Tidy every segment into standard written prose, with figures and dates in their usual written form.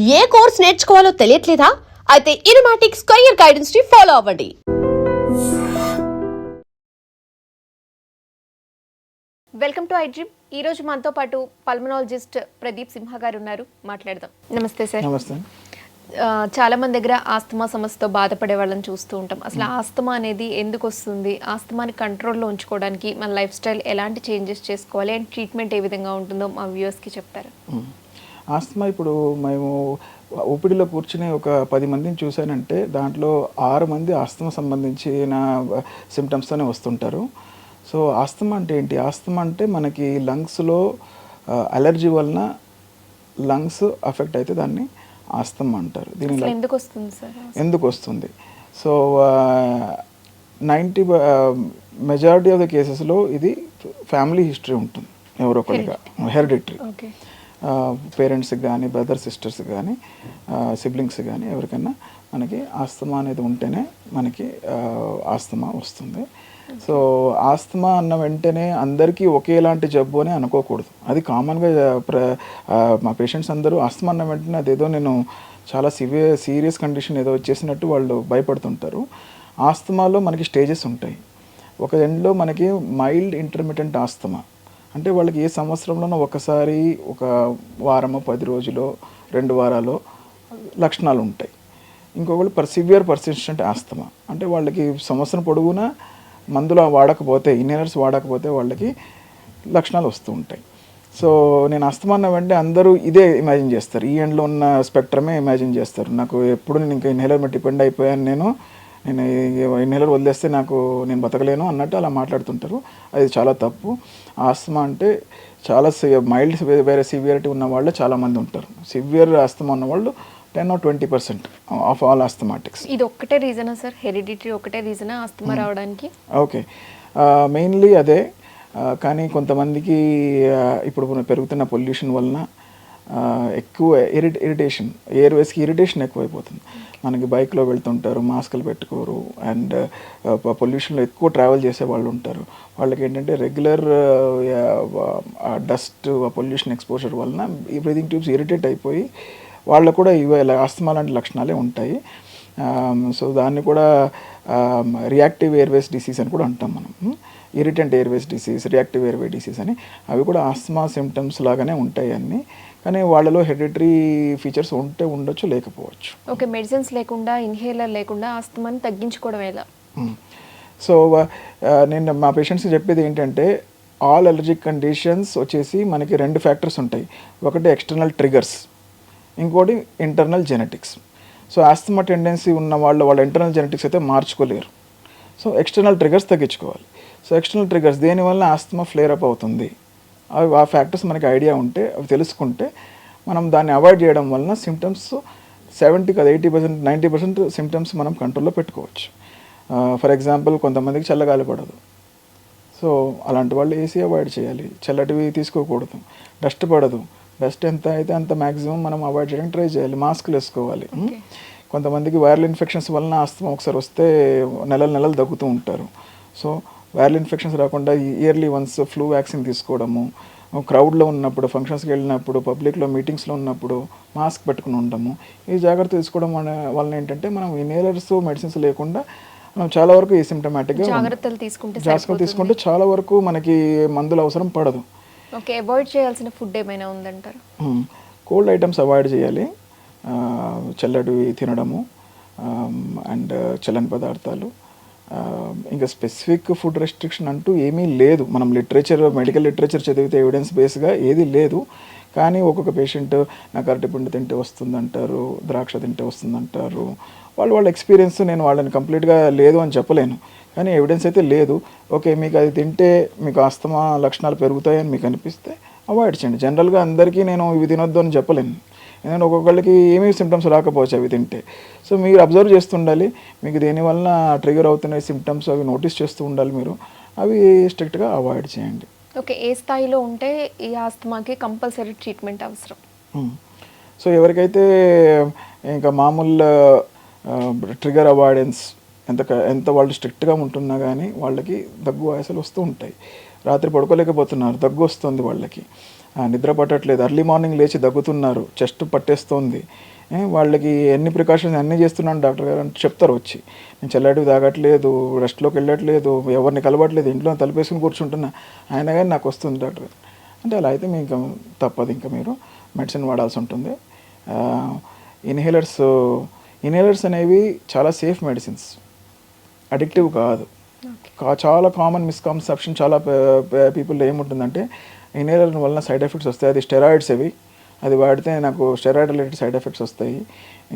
ఏ course నేర్చుకోవాలో తెలియట్లేదా? అయితే ఇనుమాటిక్స్ career guidance ని follow అవ్వండి. Welcome to iDream. ఈ రోజు మనతో పాటు పల్మనాలజిస్ట్ ప్రదీప్ సింహ గారు ఉన్నారు. మాట్లాడదాం. నమస్తే సార్. నమస్తే. చాలా మంది దగ్గర ఆస్తమా సమస్యతో బాధపడే వాళ్ళని చూస్తూ ఉంటాం. అసలు ఆస్తమా అనేది ఎందుకు వస్తుంది, ఆస్తమాని కంట్రోల్లో ఉంచుకోవడానికి మన లైఫ్ స్టైల్ ఎలాంటి చేంజెస్ చేసుకోవాలి అండ్ ట్రీట్మెంట్ ఏ విధంగా ఉంటుందో మా వ్యూవర్స్కి చెప్తారు. ఆస్తమా ఇప్పుడు మేము ఓపీడీలో కూర్చుని ఒక 10 మందిని చూశానంటే దాంట్లో 6 మంది ఆస్తమా సంబంధించిన సిమ్టమ్స్తోనే వస్తుంటారు. సో ఆస్తమా అంటే ఏంటి? ఆస్తమా అంటే మనకి లంగ్స్లో అలర్జీ వలన లంగ్స్ అఫెక్ట్ అయితే దాన్ని ఆస్తమా అంటారు. దీని ఎందుకు వస్తుంది సార్? ఎందుకు వస్తుంది? సో 90 మెజారిటీ ఆఫ్ ద కేసెస్లో ఇది ఫ్యామిలీ హిస్టరీ ఉంటుంది. ఎవరో ఒకరిగా హెరిడిటరీ, పేరెంట్స్కి కానీ బ్రదర్ సిస్టర్స్ కానీ సిబ్లింగ్స్ కానీ ఎవరికైనా మనకి ఆస్తమా అనేది ఉంటేనే మనకి ఆస్తమా వస్తుంది. సో ఆస్తమా అన్న వెంటనే అందరికీ ఒకేలాంటి జబ్బు అని అనుకోకూడదు. అది కామన్గా మా పేషెంట్స్ అందరూ ఆస్తమా అన్న వెంటనే అదేదో నేను చాలా సీరియస్ కండిషన్ ఏదో వచ్చేసినట్టు వాళ్ళు భయపడుతుంటారు. ఆస్తమాలో మనకి స్టేజెస్ ఉంటాయి. ఒక ఎండ్లో మనకి మైల్డ్ ఇంటర్మిటెంట్ ఆస్తమా అంటే వాళ్ళకి ఏ సంవత్సరంలోనో ఒకసారి ఒక వారమో 10 రోజులో 2 వారాలు లక్షణాలు ఉంటాయి. ఇంకొకళ్ళు సివియర్ పర్సిస్టెంట్ ఆస్తమా అంటే వాళ్ళకి సంవత్సరం పొడవునా మందులు వాడకపోతే, ఇన్హేలర్స్ వాడకపోతే వాళ్ళకి లక్షణాలు వస్తూ ఉంటాయి. సో నేను ఆస్తమా అన్న వెంటనే అందరూ ఇదే ఇమాజిన్ చేస్తారు, ఈ ఎండ్లో ఉన్న స్పెక్ట్రమే ఇమాజిన్ చేస్తారు. నాకు ఎప్పుడు నేను ఇంకా ఇన్హేలర్ మీద డిపెండ్ అయిపోయాను, నేను ఇన్హేలర్ వదిలేస్తే నేను బతకలేను అన్నట్టు అలా మాట్లాడుతుంటారు. అది చాలా తప్పు. ఆస్తమా అంటే చాలా మైల్డ్ వేరే సివియరిటీ ఉన్న వాళ్ళు చాలామంది ఉంటారు. సివియర్ ఆస్తమా ఉన్న వాళ్ళు 10 or 20% ఆఫ్ ఆల్ ఆస్తమాటిక్స్. ఇది ఒక్కటే రీజనా సార్? హెరిడిటరీ ఒకటే రీజనా ఆస్తమా రావడానికి? ఓకే, మెయిన్లీ అదే. కానీ కొంతమందికి ఇప్పుడు పెరుగుతున్న పొల్యూషన్ వలన ఎక్కువ ఇరిటేషన్, ఎయిర్వేస్కి ఇరిటేషన్ ఎక్కువైపోతుంది. మనకి బైక్లో వెళ్తుంటారు, మాస్కులు పెట్టుకోరు, అండ్ పొల్యూషన్లో ఎక్కువ ట్రావెల్ చేసే వాళ్ళు ఉంటారు. వాళ్ళకి ఏంటంటే రెగ్యులర్ డస్ట్ పొల్యూషన్ ఎక్స్పోజర్ వలన ఈ బ్రీతింగ్ ట్యూబ్స్ ఇరిటేట్ అయిపోయి వాళ్ళకు కూడా ఇవే ఆస్తమా లాంటి లక్షణాలే ఉంటాయి. సో దాన్ని కూడా రియాక్టివ్ ఎయిర్వేస్ డిసీజ్ అని కూడా అంటాం మనం. Irritant Airways disease, reactive airway disease అని, అవి కూడా ఆస్తమా సిమ్టమ్స్ లాగానే ఉంటాయి అన్నీ. కానీ వాళ్ళలో హెరిడిటరీ ఫీచర్స్ ఉండొచ్చు, లేకపోవచ్చు. ఓకే, మెడిసిన్స్ లేకుండా, ఇన్హేలర్ లేకుండా ఆస్తమాని తగ్గించుకోవడం ఎలా? సో నేను మా పేషెంట్స్కి చెప్పేది ఏంటంటే ఆల్ అలర్జిక్ కండిషన్స్ వచ్చేసి మనకి 2 ఫ్యాక్టర్స్ ఉంటాయి. ఒకటి ఎక్స్టర్నల్ ట్రిగర్స్, ఇంకోటి internal genetics. So asthma tendency ఉన్న వాళ్ళ ఇంటర్నల్ జెనెటిక్స్ అయితే మార్చుకోలేరు. సో ఎక్స్టర్నల్ ట్రిగర్స్ తగ్గించుకోవాలి. సో ఎక్స్టర్నల్ ట్రిగర్స్ దేనివల్ల ఆస్తమా ఫ్లేర్ అప్ అవుతుంది, అవి ఆ ఫ్యాక్టర్స్ మనకి ఐడియా ఉంటే, అవి తెలుసుకుంటే మనం దాన్ని అవాయిడ్ చేయడం వలన సిమ్టమ్స్ 70 కాదు 80%, 90% సిమ్టమ్స్ మనం కంట్రోల్లో పెట్టుకోవచ్చు. ఫర్ ఎగ్జాంపుల్ కొంతమందికి చల్లగాలి పడదు. సో అలాంటి వాళ్ళు ఏసీ అవాయిడ్ చేయాలి, చల్లటివి తీసుకోకూడదు. డస్ట్ పడదు, డస్ట్ ఎంత అయితే అంత మ్యాక్సిమం మనం అవాయిడ్ చేయడానికి ట్రై చేయాలి. మాస్కులు వేసుకోవాలి. కొంతమందికి వైరల్ ఇన్ఫెక్షన్స్ వలన ఆస్తమా ఒకసారి వస్తే నెలలు తగ్గుతూ ఉంటారు. సో వైరల్ ఇన్ఫెక్షన్స్ రాకుండా ఇయర్లీ వన్స్ ఫ్లూ వ్యాక్సిన్ తీసుకోవడము, క్రౌడ్లో ఉన్నప్పుడు, ఫంక్షన్స్కి వెళ్ళినప్పుడు, పబ్లిక్లో మీటింగ్స్లో ఉన్నప్పుడు మాస్క్ పెట్టుకుని ఉండము, ఈ జాగ్రత్త తీసుకోవడం వలన ఏంటంటే మనం ఇన్హేలర్స్ మెడిసిన్స్ లేకుండా మనం చాలా వరకు ఏసిమ్టమాటిక్గా జాగ్రత్తలు తీసుకుంటే చాలా వరకు మనకి మందులు అవసరం పడదు. ఓకే, అవాయిడ్ చేయాల్సిన ఫుడ్ ఏమైనా ఉందంటారు? కోల్డ్ ఐటమ్స్ అవాయిడ్ చేయాలి, చల్లటివి తినడము, అండ్ చల్లని పదార్థాలు. ఇంకా స్పెసిఫిక్ ఫుడ్ రెస్ట్రిక్షన్ అంటూ ఏమీ లేదు. మనం మెడికల్ లిటరేచర్ చదివితే ఎవిడెన్స్ బేస్గా ఏది లేదు. కానీ ఒక్కొక్క పేషెంట్ నాకు అరటిపండు తింటే వస్తుందంటారు, ద్రాక్ష తింటే వస్తుందంటారు. వాళ్ళ ఎక్స్పీరియన్స్, నేను వాళ్ళని కంప్లీట్గా లేదు అని చెప్పలేను, కానీ ఎవిడెన్స్ అయితే లేదు. ఓకే, మీకు అది తింటే మీకు ఆస్తమా లక్షణాలు పెరుగుతాయని మీకు అనిపిస్తే అవాయిడ్ చేయండి. జనరల్గా అందరికీ నేను ఇవి తినొద్దు అని చెప్పలేను, ఎందుకంటే ఒక్కొక్కళ్ళకి ఏమీ సిమ్టమ్స్ రాకపోవచ్చు అవి తింటే. సో మీరు అబ్జర్వ్ చేస్తుండాలి, మీకు దేనివల్ల ట్రిగర్ అవుతున్నాయి సిమ్టమ్స్, అవి నోటీస్ చేస్తూ ఉండాలి మీరు, అవి స్ట్రిక్ట్గా అవాయిడ్ చేయండి. ఓకే, ఏ స్థాయిలో ఉంటే ఈ ఆస్తమాకి కంపల్సరీ ట్రీట్మెంట్ అవసరం? సో ఎవరికైతే ఇంకా మామూలు ట్రిగర్ అవాయిడెన్స్ ఎంత వాళ్ళు స్ట్రిక్ట్గా ఉంటున్నా కానీ వాళ్ళకి దగ్గు ఆయాసలు వస్తూ ఉంటాయి. రాత్రి పడుకోలేకపోతున్నారు, దగ్గు వస్తుంది వాళ్ళకి. నిద్ర పట్టట్లేదు, ఎర్లీ మార్నింగ్ లేచి దగ్గుతున్నారు, చెస్ట్ పట్టేస్తోంది, వాళ్ళకి ఎన్ని ప్రికాషన్స్ అన్నీ చేస్తున్నాను డాక్టర్ గారు అంటే చెప్తారు వచ్చి. నేను చల్లటివి తాగట్లేదు, రెస్ట్లోకి వెళ్ళట్లేదు, ఎవరిని కలవట్లేదు, ఇంట్లో తలుపేసుకుని కూర్చుంటున్నా, అయినా కానీ నాకు వస్తుంది డాక్టర్ గారు అంటే, అలా అయితే మీకు తప్పదు, ఇంకా మీరు మెడిసిన్ వాడాల్సి ఉంటుంది. ఇన్హేలర్స్ అనేవి చాలా సేఫ్ మెడిసిన్స్, అడిక్టివ్ కాదు. చాలా కామన్ మిస్కన్సెప్షన్ చాలా పీపుల్ ఏముంటుందంటే ఇన్హేలర్ వలన సైడ్ ఎఫెక్ట్స్ వస్తాయి, అది స్టెరాయిడ్స్ అవి, అది వాడితే నాకు స్టెరాయిడ్ రిలేటెడ్ సైడ్ ఎఫెక్ట్స్ వస్తాయి.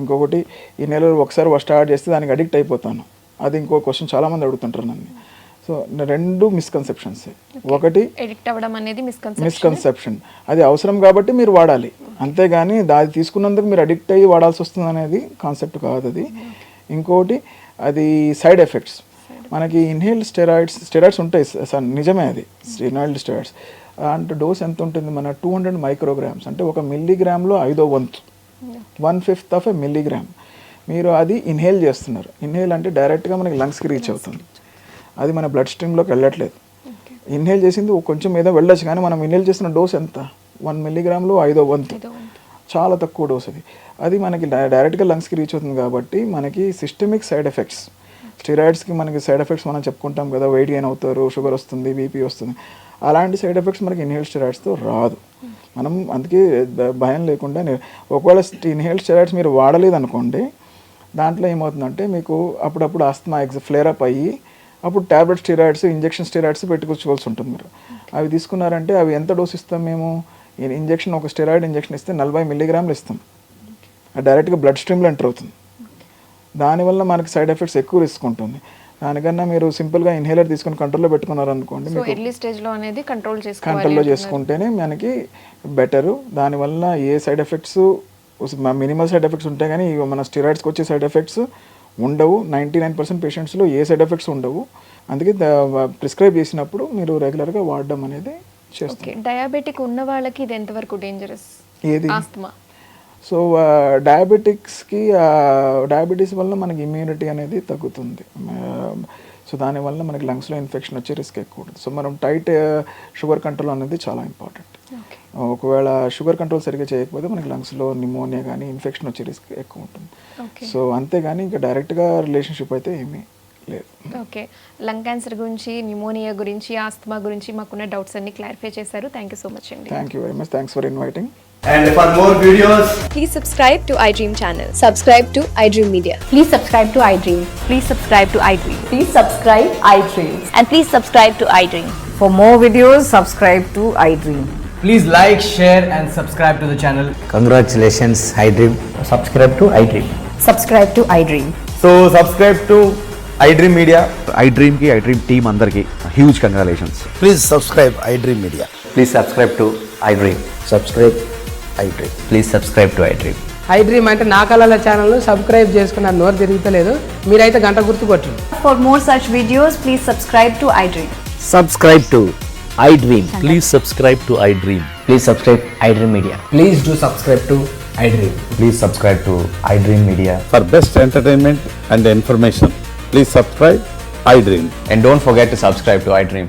ఇంకొకటి ఇన్హేలర్ ఒకసారి స్టార్ట్ చేస్తే దానికి అడిక్ట్ అయిపోతాను, అది ఇంకో క్వశ్చన్ చాలామంది అడుగుతుంటారు నన్ను. So 2 misconceptions. ఒకటి ఎడిక్ట్ అవ్వడం అనేది మిస్కన్సెప్షన్, అది అవసరం కాబట్టి మీరు వాడాలి, అంతేగాని అది తీసుకున్నందుకు మీరు అడిక్ట్ అయ్యి వాడాల్సి వస్తుంది అనేది కాన్సెప్ట్ కాదు అది. ఇంకోటి అది సైడ్ ఎఫెక్ట్స్. మనకి ఇన్హేల్డ్ స్టెరాయిడ్స్ ఉంటాయి సార్, నిజమే అది, ఇన్హేల్డ్ స్టెరాయిడ్స్ అంటే డోస్ ఎంత ఉంటుంది, మన 200 మైక్రోగ్రామ్స్ అంటే 1 మిల్లీగ్రామ్లో 1/5 వంతు, 1/5 ఆఫ్ ఎ మిల్లీగ్రామ్ మీరు అది ఇన్హేల్ చేస్తున్నారు. ఇన్హేల్ అంటే డైరెక్ట్గా మనకి లంగ్స్కి రీచ్ అవుతుంది, అది మన బ్లడ్ స్ట్రీమ్లోకి వెళ్ళట్లేదు. ఇన్హేల్ చేసింది కొంచెం ఏదో వెళ్ళొచ్చు, కానీ మనం ఇన్హేల్ చేసిన డోస్ ఎంత, 1 మిల్లీగ్రామ్లో 1/5 వంతు, చాలా తక్కువ డోస్ అది. అది మనకి డైరెక్ట్గా లంగ్స్కి రీచ్ అవుతుంది కాబట్టి మనకి సిస్టమిక్ సైడ్ ఎఫెక్ట్స్. స్టెరాయిడ్స్కి మనకి సైడ్ ఎఫెక్ట్స్ మనం చెప్పుకుంటాం కదా, వెయిట్ గెయిన్ అవుతారు, షుగర్ వస్తుంది, బీపీ వస్తుంది, అలాంటి సైడ్ ఎఫెక్ట్స్ మనకి ఇన్హేల్ స్టెరాయిడ్స్తో రాదు. మనం అందుకే భయం లేకుండా ఒకవేళ ఇన్హేల్ స్టెరాయిడ్స్ మీరు వాడలేదు అనుకోండి, దాంట్లో ఏమవుతుందంటే మీకు అప్పుడప్పుడు ఆస్తమా ఫ్లేరప్ అయ్యి అప్పుడు ట్యాబ్లెట్ స్టెరాయిడ్స్, ఇంజెక్షన్ స్టెరాయిడ్స్ పెట్టుకోవాల్సి ఉంటుంది. మీరు అవి తీసుకున్నారంటే అవి ఎంత డోస్ ఇస్తాం మేము, ఇంజెక్షన్ ఒక స్టెరాయిడ్ ఇంజెక్షన్ ఇస్తే 40 మిల్లీగ్రాములు ఇస్తాం, అది డైరెక్ట్గా బ్లడ్ స్ట్రీమ్లో ఎంటర్ అవుతుంది, దానివల్ల మనకి సైడ్ ఎఫెక్ట్స్ ఎక్కువ రిస్క్ ఉంటుంది. దానికన్నా మీరు సింపుల్గా ఇన్హేలర్ తీసుకొని కంట్రోల్లో పెట్టుకున్నారనుకోండి, కంట్రోల్లో చేసుకుంటేనే మనకి బెటరు. దానివల్ల ఏ side effects, minimal side effects ఉంటాయి కానీ మన స్టెరాయిడ్స్కి వచ్చే సైడ్ ఎఫెక్ట్స్ ఉండవు. 99% పేషెంట్స్లో ఏ సైడ్ ఎఫెక్ట్స్ ఉండవు. అందుకే ప్రిస్క్రైబ్ చేసినప్పుడు మీరు రెగ్యులర్గా వాడడం అనేది చేస్తారు. డయాబెటిక్ ఉన్న వాళ్ళకి ఇది ఎంతవరకు డేంజరస్, ఏది ఆస్తమా? సో డయాబెటీస్ వల్ల మనకి ఇమ్యూనిటీ అనేది తగ్గుతుంది. సో దానివల్ల మనకి లంగ్స్లో ఇన్ఫెక్షన్ వచ్చే రిస్క్ ఎక్కువ ఉంటుంది. సో మనం టైట్ షుగర్ కంట్రోల్ అనేది చాలా ఇంపార్టెంట్. ఒకవేళ షుగర్ కంట్రోల్ సరిగ్గా చేయకపోతే మనకి లంగ్స్లో నిమోనియా కానీ ఇన్ఫెక్షన్ వచ్చే రిస్క్ ఎక్కువ ఉంటుంది. సో అంతేగాని ఇంకా డైరెక్ట్గా రిలేషన్షిప్ అయితే ఏమీ లేదు. ఓకే, లంగ్ క్యాన్సర్ గురించి, న్యూమోనియా గురించి, ఆస్తమా గురించి మాకున్న డౌట్స్ అన్ని క్లారిఫై చేశారు. థ్యాంక్ యూ సో మచ్ అండి. Thank you very much. Thanks for inviting. And for more videos, Please subscribe to iDream channel. Subscribe to iDream Media. Please subscribe to iDream. Please subscribe to iDream. Please subscribe iDream. And please subscribe to iDream. For more videos, subscribe to iDream. please like, share and subscribe to the channel. Congratulations, iDream. Subscribe to iDream. Subscribe to iDream. So subscribe to iDream Media. iDream ki iDream team andarki huge congratulations. Please subscribe iDream Media. Please subscribe to iDream. Subscribe iDream. Please subscribe to iDream. iDream అంటే నా కళల channel subscribe చేసుకున్న నోరు తిరుగుతలేదు, మీరైతే గంట గుర్తు కొట్టండి. For more such videos, please subscribe to iDream. Subscribe to iDream. Please subscribe to iDream. Please subscribe iDream Media. Please do subscribe to iDream. Please subscribe to iDream Media. For best entertainment and information, please subscribe iDream. And don't forget to subscribe to iDream.